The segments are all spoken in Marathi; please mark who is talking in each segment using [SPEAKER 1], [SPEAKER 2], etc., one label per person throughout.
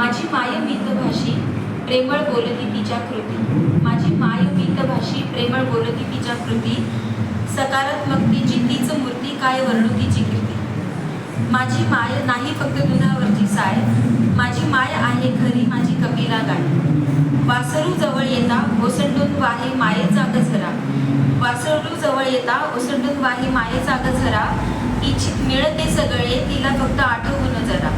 [SPEAKER 1] माझी माय मितभाषी प्रेमळ बोलती तिच्या कृती, माझी माय मितभाषी प्रेमळ बोलती तिच्या कृती, सकारात्मकतेची तीच मूर्ती काय वर्णू तिची कीर्ती. माझी माय नाही फक्त दुधावरची साय, माझी माय आहे खरी माझी कपिला गाय. वासरू जवळ येता ओसंडून वाहे मायेचा गजरा, वासरू जवळ येता ओसंडून वाहे मायेचा गजरा. इच्छित मिळते सगळे तिला फक्त आठवून जरा,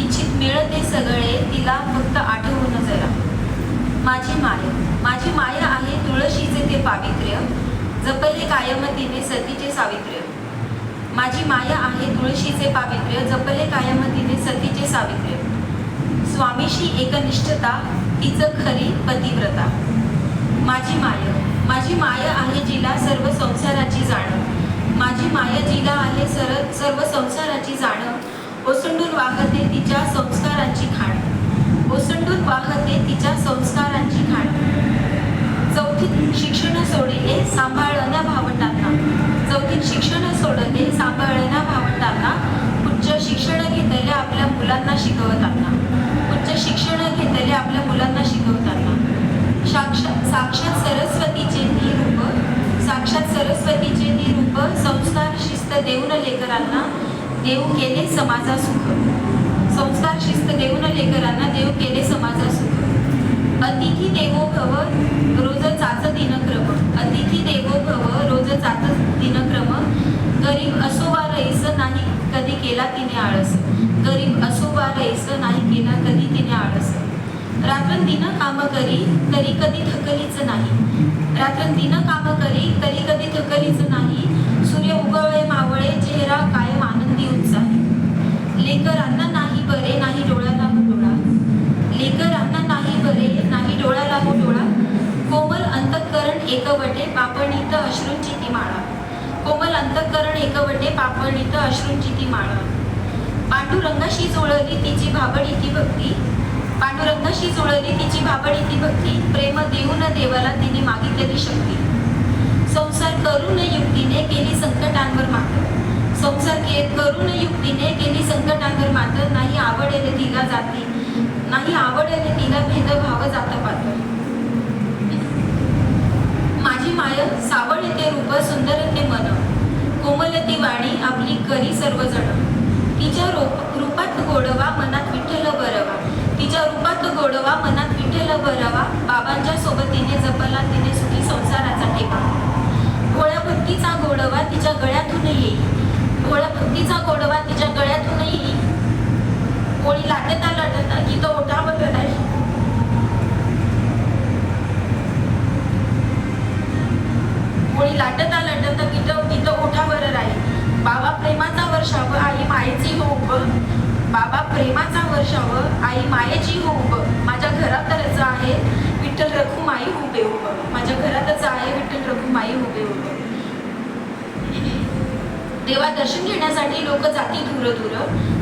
[SPEAKER 1] इच्छित मिळते सगळे तिला फक्त आठवून जरा. माझी माय आहे तुळशीचे ते पावित्र्य, जपले कायम तिने सतीचे सावित्र्य. माझी माया आहे तुळशीचे पावित्र्य, जपले कायम तिने सतीचे सावित्र्य. स्वामीशी एकनिष्ठता तिचं खरी पतिव्रता. माझी माय आहे जिला सर्व संसाराची जाण, माझी माय जिला आहे सर्व संसाराची जाण. ओसंडून वाहते तिच्या संस्कारांची खाण, ओसंडून वाहते तिच्या संस्कारांची खाण. चौथीत शिक्षण सोडले सांभाळणं भावंडांना, चौथीत शिक्षण सोडले सांभाळणं भावंडांना. उच्च शिक्षण घेतले आपल्या मुलांना शिकवताना, उच्च शिक्षण घेतले आपल्या मुलांना शिकवताना. साक्षात सरस्वतीचे निरूप, साक्षात सरस्वतीचे निरूप. संस्कार शिस्त देऊन लेकरांना देव केले समाजा सुख, संस्कार शिस्त देऊन लेकरांना देव केले समाजा सुख. अतिथी देवो भव रोज चाच दिनक्रम, अतिथी देवो भव रोज चाच दिनक्रम. गरीब असो वा रईस नाही कधी केला तिने आळस, गरीब असो वा रईस नाही केला कधी तिने आळस. रात्रंदिन काम करी तरी कधी थकलीच नाही, रात्रंदिन काम करी तरी कधी थकलीच नाही. सूर्य उगवळे मावळे चेहरा कायम आनंदी उत्साही. लेकरांना नाही बरे नाही डोळ्याला हो डोळा, लेकरांना नाही बरे नाही डोळ्याला हो डोळा. कोमल अंतःकरण एकवटे पापणीत अश्रूंची ती माळा, कोमल अंतःकरण एकवटे पापणीत अश्रूंची ती माळा. पांडुरंगाशी जुळली तिची भाबडीची भक्ती, पांडुरंगाशी जुळली तिची भाबडीची भक्ती. प्रेम देऊन देवाला तिने मागितलेली शक्ती. संसार करून युक्तीने केली संकटांवर मात, संसार करून युक्तीने केली संकटांवर मात. नाही आवडेल तिला जाती, नाही आवडेल तिला भेदभाव जातपात. माझी माय सावळ ते रूप सुंदर ते मन, कोमल ती वाणी आपली करी सर्वजण. तिच्या रूपात गोडवा मनात विठ्ठल बरवा, तिच्या रूपात गोडवा मनात विठ्ठल बरवा. बाबांच्या सोबतीने जपला तिने सुखी संसाराचा ठेवा. भोळ्या भक्तीचा गोडवा तिच्या गळ्यातून येईल, भोळ्या भक्तीचा गोडवा तिच्या गळ्यातून येईल. होळी लाटता लाटता गीत ओठावर रडाई, होळी लाटता लाटता गीत ओठावर राही. बाबा प्रेमाचा वर्षाव आई मायेची हो उभ, बाबा प्रेमाचा वर्षाव आई मायेची हो उभ. माझ्या घरातच आहे विठ्ठल रखुमाई उभे उभ, माझ्या घरातच आहे विठ्ठल रखुमाई उभे उभ. देवा दर्शन घेण्यासाठी लोक जाती दूर दूर,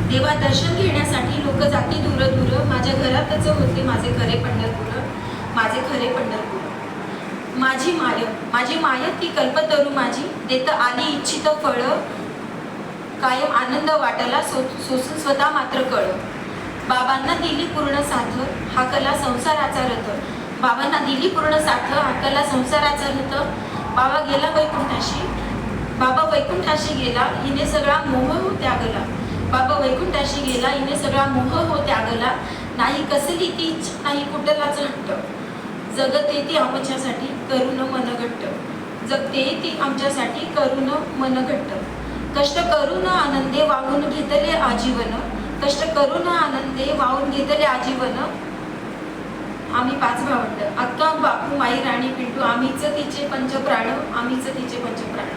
[SPEAKER 1] देवा दर्शन घेण्यासाठी लोक जाती दूर दूर. माझ्या घरातच होते माझे खरे पंढरपूर, माझे खरे पंढरपूर. माझी माय ती कल्पतरू माझी, देत आली इच्छित फळ. कायम आनंद वाटला सोसून स्वतः मात्र कळ. बाबांना दिली पूर्ण साथ हाकला संसाराचा रथ, बाबांना दिली पूर्ण साथ हाकला संसाराचा रथ. बाबा गेला वैकुंठाशी, बाबा वैकुंठाशी गेला हिने सगळा मोह हो त्यागला, बाबा वैकुंठाशी गेला हिने सगळा मोह हो त्यागला. नाही कसली ती इच्छा नाही कुठलाच हट्ट, जगते ती आमच्यासाठी करून मन घट्ट, जगते ती आमच्यासाठी करून मन घट्ट. कष्ट करून आनंदे वाहून घेतले आजीवन, कष्ट करून आनंदे वाहून घेतले आजीवन. आम्ही 5 भावंड अक्का बापू माई राणी पिंटू, आम्हीच तिचे पंचप्राण, आम्हीच तिचे पंचप्राण.